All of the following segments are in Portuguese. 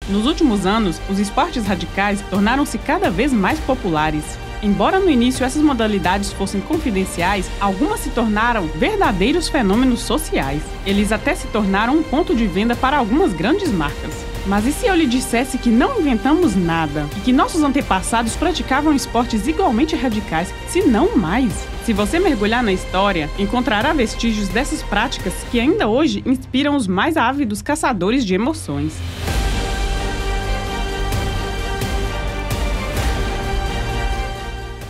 Nos últimos anos, os esportes radicais tornaram-se cada vez mais populares. Embora no início essas modalidades fossem confidenciais, algumas se tornaram verdadeiros fenômenos sociais. Eles até se tornaram um ponto de venda para algumas grandes marcas. Mas e se eu lhe dissesse que não inventamos nada e que nossos antepassados praticavam esportes igualmente radicais, se não mais? Se você mergulhar na história, encontrará vestígios dessas práticas que ainda hoje inspiram os mais ávidos caçadores de emoções.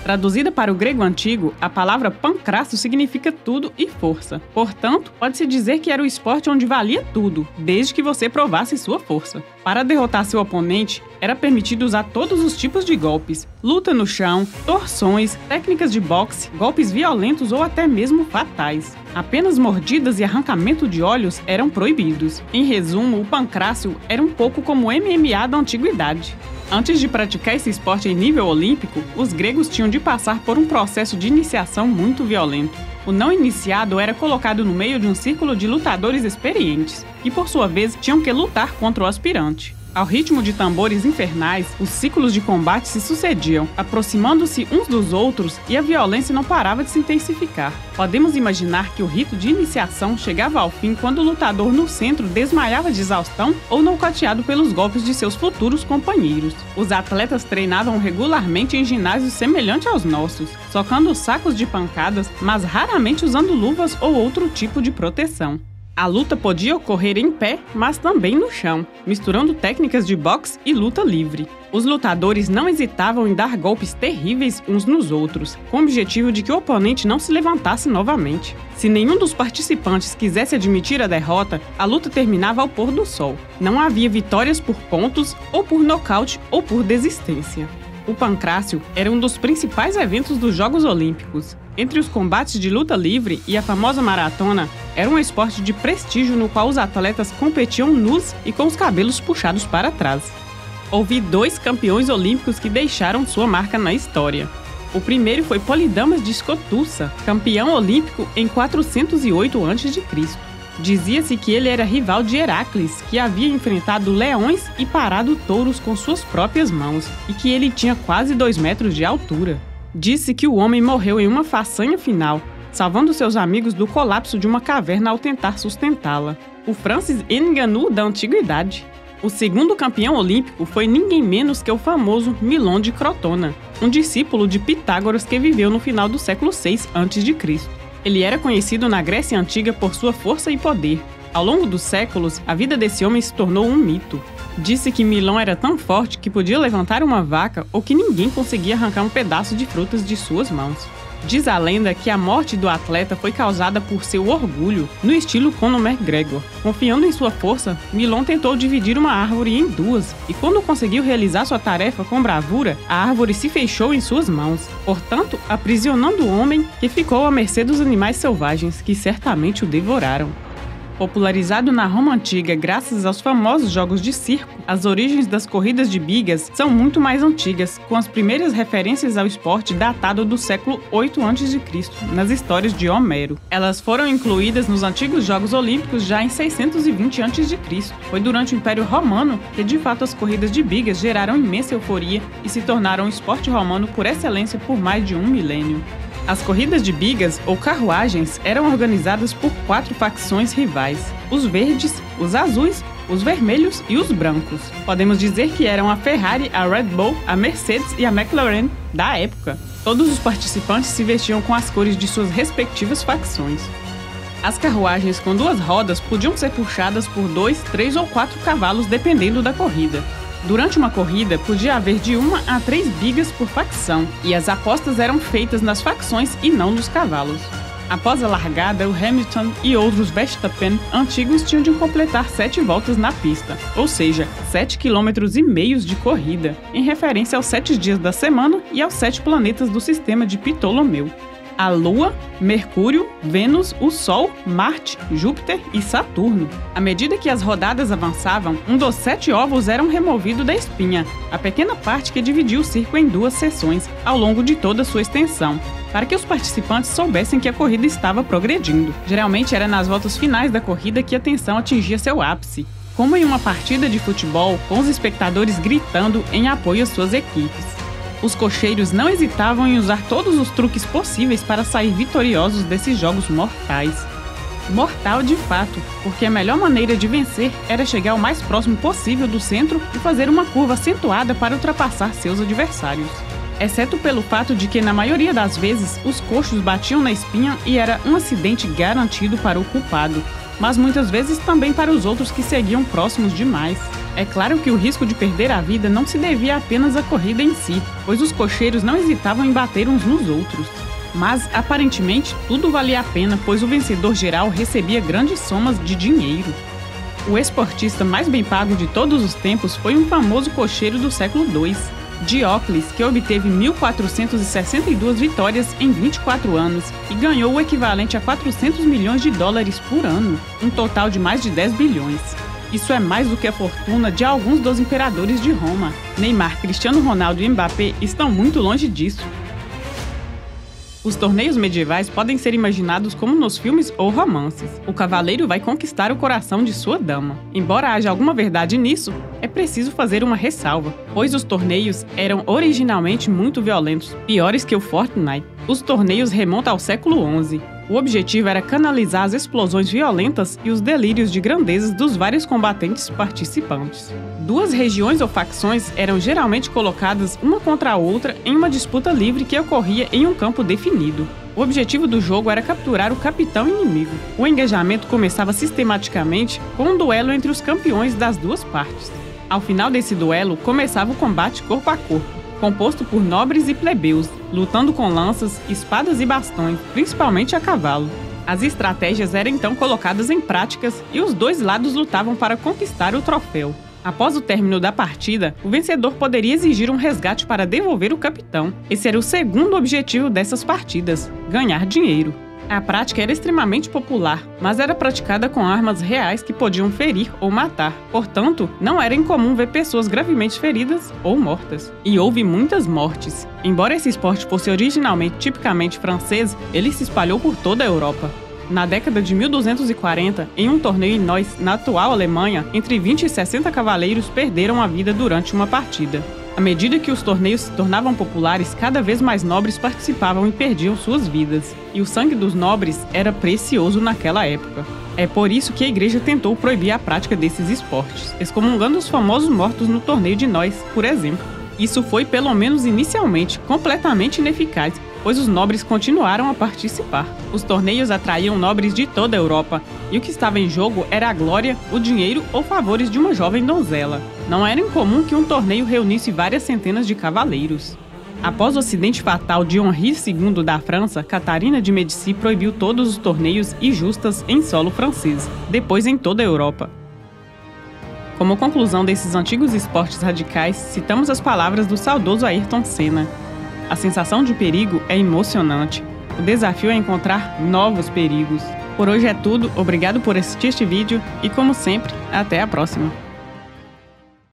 Traduzida para o grego antigo, a palavra pancrácio significa tudo e força. Portanto, pode-se dizer que era o esporte onde valia tudo, desde que você provasse sua força. Para derrotar seu oponente, era permitido usar todos os tipos de golpes: luta no chão, torções, técnicas de boxe, golpes violentos ou até mesmo fatais. Apenas mordidas e arrancamento de olhos eram proibidos. Em resumo, o pancrácio era um pouco como o MMA da antiguidade. Antes de praticar esse esporte em nível olímpico, os gregos tinham de passar por um processo de iniciação muito violento. O não iniciado era colocado no meio de um círculo de lutadores experientes, que por sua vez tinham que lutar contra o aspirante. Ao ritmo de tambores infernais, os ciclos de combate se sucediam, aproximando-se uns dos outros, e a violência não parava de se intensificar. Podemos imaginar que o rito de iniciação chegava ao fim quando o lutador no centro desmaiava de exaustão ou nocauteado pelos golpes de seus futuros companheiros. Os atletas treinavam regularmente em ginásios semelhantes aos nossos, socando sacos de pancadas, mas raramente usando luvas ou outro tipo de proteção. A luta podia ocorrer em pé, mas também no chão, misturando técnicas de boxe e luta livre. Os lutadores não hesitavam em dar golpes terríveis uns nos outros, com o objetivo de que o oponente não se levantasse novamente. Se nenhum dos participantes quisesse admitir a derrota, a luta terminava ao pôr do sol. Não havia vitórias por pontos, ou por nocaute, ou por desistência. O pancrácio era um dos principais eventos dos Jogos Olímpicos. Entre os combates de luta livre e a famosa maratona, era um esporte de prestígio no qual os atletas competiam nus e com os cabelos puxados para trás. Houve 2 campeões olímpicos que deixaram sua marca na história. O primeiro foi Polidamas de Skotusa, campeão olímpico em 408 a.C. Dizia-se que ele era rival de Heracles, que havia enfrentado leões e parado touros com suas próprias mãos, e que ele tinha quase 2 metros de altura. Disse que o homem morreu em uma façanha final, salvando seus amigos do colapso de uma caverna ao tentar sustentá-la. O Francis Ngannou da antiguidade. O segundo campeão olímpico foi ninguém menos que o famoso Milon de Crotona, um discípulo de Pitágoras que viveu no final do século VI a.C. Ele era conhecido na Grécia Antiga por sua força e poder. Ao longo dos séculos, a vida desse homem se tornou um mito. Disse que Milon era tão forte que podia levantar uma vaca ou que ninguém conseguia arrancar um pedaço de frutas de suas mãos. Diz a lenda que a morte do atleta foi causada por seu orgulho, no estilo Conor McGregor. Confiando em sua força, Milon tentou dividir uma árvore em 2, e quando conseguiu realizar sua tarefa com bravura, a árvore se fechou em suas mãos, portanto, aprisionando o homem, que ficou à mercê dos animais selvagens, que certamente o devoraram. Popularizado na Roma Antiga graças aos famosos jogos de circo, as origens das corridas de bigas são muito mais antigas, com as primeiras referências ao esporte datado do século 8 a.C., nas histórias de Homero. Elas foram incluídas nos antigos Jogos Olímpicos já em 620 a.C. Foi durante o Império Romano que, de fato, as corridas de bigas geraram imensa euforia e se tornaram o esporte romano por excelência por mais de 1 milênio. As corridas de bigas, ou carruagens, eram organizadas por 4 facções rivais: os verdes, os azuis, os vermelhos e os brancos. Podemos dizer que eram a Ferrari, a Red Bull, a Mercedes e a McLaren da época. Todos os participantes se vestiam com as cores de suas respectivas facções. As carruagens com 2 rodas podiam ser puxadas por 2, 3 ou 4 cavalos dependendo da corrida. Durante uma corrida, podia haver de 1 a 3 bigas por facção, e as apostas eram feitas nas facções e não nos cavalos. Após a largada, o Hamilton e outros Verstappen antigos tinham de completar 7 voltas na pista, ou seja, 7,5 km de corrida, em referência aos 7 dias da semana e aos 7 planetas do sistema de Ptolomeu: a Lua, Mercúrio, Vênus, o Sol, Marte, Júpiter e Saturno. À medida que as rodadas avançavam, um dos 7 ovos eram removido da espinha, a pequena parte que dividia o circo em 2 seções, ao longo de toda sua extensão, para que os participantes soubessem que a corrida estava progredindo. Geralmente era nas voltas finais da corrida que a tensão atingia seu ápice. como em uma partida de futebol com os espectadores gritando em apoio às suas equipes. Os cocheiros não hesitavam em usar todos os truques possíveis para sair vitoriosos desses jogos mortais. Mortal de fato, porque a melhor maneira de vencer era chegar o mais próximo possível do centro e fazer uma curva acentuada para ultrapassar seus adversários. Exceto pelo fato de que, na maioria das vezes, os coxos batiam na espinha e era um acidente garantido para o culpado, mas muitas vezes também para os outros que seguiam próximos demais. É claro que o risco de perder a vida não se devia apenas à corrida em si, pois os cocheiros não hesitavam em bater uns nos outros. Mas, aparentemente, tudo valia a pena, pois o vencedor geral recebia grandes somas de dinheiro. O esportista mais bem pago de todos os tempos foi um famoso cocheiro do século II, Diocles, que obteve 1.462 vitórias em 24 anos e ganhou o equivalente a 400 milhões de dólares por ano, um total de mais de 10 bilhões. Isso é mais do que a fortuna de alguns dos imperadores de Roma. Neymar, Cristiano Ronaldo e Mbappé estão muito longe disso. Os torneios medievais podem ser imaginados como nos filmes ou romances. O cavaleiro vai conquistar o coração de sua dama. Embora haja alguma verdade nisso, é preciso fazer uma ressalva, pois os torneios eram originalmente muito violentos, piores que o Fortnite. Os torneios remontam ao século XI. O objetivo era canalizar as explosões violentas e os delírios de grandezas dos vários combatentes participantes. Duas regiões ou facções eram geralmente colocadas uma contra a outra em uma disputa livre que ocorria em um campo definido. O objetivo do jogo era capturar o capitão inimigo. O engajamento começava sistematicamente com um duelo entre os campeões das duas partes. Ao final desse duelo, começava o combate corpo a corpo, composto por nobres e plebeus, lutando com lanças, espadas e bastões, principalmente a cavalo. As estratégias eram então colocadas em práticas e os dois lados lutavam para conquistar o troféu. Após o término da partida, o vencedor poderia exigir um resgate para devolver o capitão. Esse era o segundo objetivo dessas partidas: ganhar dinheiro. A prática era extremamente popular, mas era praticada com armas reais que podiam ferir ou matar. Portanto, não era incomum ver pessoas gravemente feridas ou mortas. E houve muitas mortes. Embora esse esporte fosse originalmente tipicamente francês, ele se espalhou por toda a Europa. Na década de 1240, em um torneio em Neuss, na atual Alemanha, entre 20 e 60 cavaleiros perderam a vida durante uma partida. À medida que os torneios se tornavam populares, cada vez mais nobres participavam e perdiam suas vidas. E o sangue dos nobres era precioso naquela época. É por isso que a igreja tentou proibir a prática desses esportes, excomungando os famosos mortos no torneio de Neuss, por exemplo. Isso foi, pelo menos inicialmente, completamente ineficaz, pois os nobres continuaram a participar. Os torneios atraíam nobres de toda a Europa, e o que estava em jogo era a glória, o dinheiro ou favores de uma jovem donzela. Não era incomum que um torneio reunisse várias centenas de cavaleiros. Após o acidente fatal de Henri II da França, Catarina de Médicis proibiu todos os torneios e justas em solo francês, depois em toda a Europa. Como conclusão desses antigos esportes radicais, citamos as palavras do saudoso Ayrton Senna. A sensação de perigo é emocionante. O desafio é encontrar novos perigos. Por hoje é tudo, obrigado por assistir este vídeo e, como sempre, até a próxima!